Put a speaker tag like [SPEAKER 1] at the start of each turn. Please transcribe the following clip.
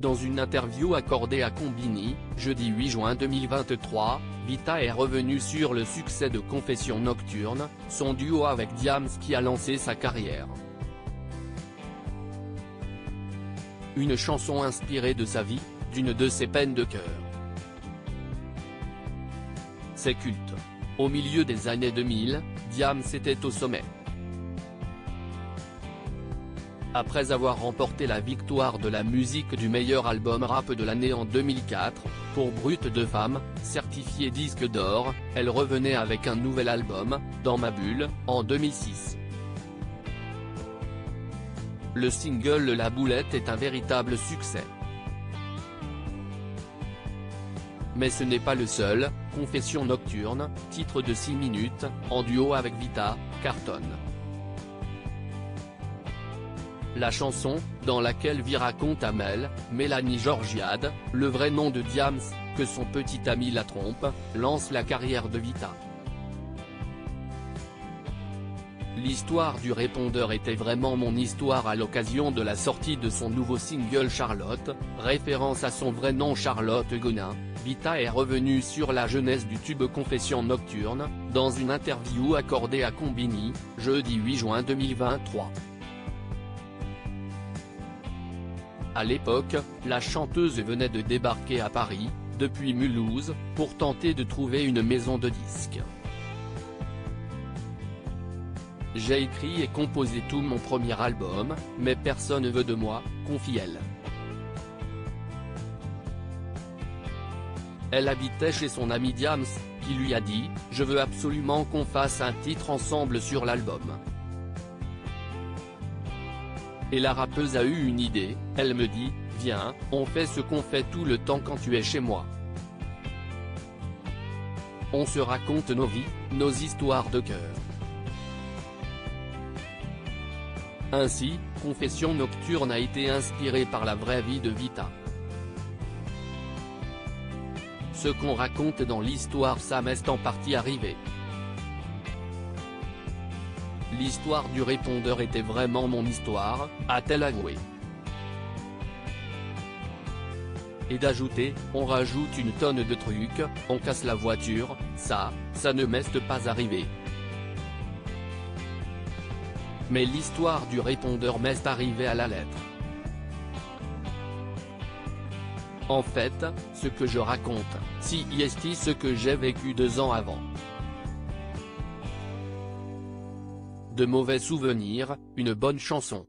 [SPEAKER 1] Dans une interview accordée à Combini, jeudi 8 juin 2023, Vita est revenue sur le succès de Confessions Nocturnes, son duo avec Diams qui a lancé sa carrière. Une chanson inspirée de sa vie, d'une de ses peines de cœur. C'est culte. Au milieu des années 2000, Diams était au sommet. Après avoir remporté la victoire de la musique du meilleur album rap de l'année en 2004, pour Brut de Femme, certifié disque d'or, elle revenait avec un nouvel album, Dans ma bulle, en 2006. Le single La Boulette est un véritable succès. Mais ce n'est pas le seul, Confessions Nocturnes, titre de 6 minutes, en duo avec Vita, cartonne. La chanson, dans laquelle Vi raconte à Mélanie Georgiade, le vrai nom de Diams, que son petit ami la trompe, lance la carrière de Vita. L'histoire du répondeur était vraiment mon histoire à l'occasion de la sortie de son nouveau single Charlotte, référence à son vrai nom Charlotte Gonin. Vita est revenue sur la jeunesse du tube Confessions Nocturnes, dans une interview accordée à Combini, jeudi 8 juin 2023. À l'époque, la chanteuse venait de débarquer à Paris, depuis Mulhouse, pour tenter de trouver une maison de disques. J'ai écrit et composé tout mon premier album, mais personne ne veut de moi, confie-elle. Elle habitait chez son ami Diams, qui lui a dit « Je veux absolument qu'on fasse un titre ensemble sur l'album ». Et la rappeuse a eu une idée, elle me dit « Viens, on fait ce qu'on fait tout le temps quand tu es chez moi. On se raconte nos vies, nos histoires de cœur. » Ainsi, Confessions Nocturnes a été inspiré par la vraie vie de Vita. Ce qu'on raconte dans l'histoire ça m'est en partie arrivé. L'histoire du répondeur était vraiment mon histoire, a-t-elle avoué. Et d'ajouter, on rajoute une tonne de trucs, on casse la voiture, ça ne m'est pas arrivé. Mais l'histoire du répondeur m'est arrivée à la lettre. En fait, ce que je raconte, c'est ce que j'ai vécu 2 ans avant. De mauvais souvenirs, une bonne chanson.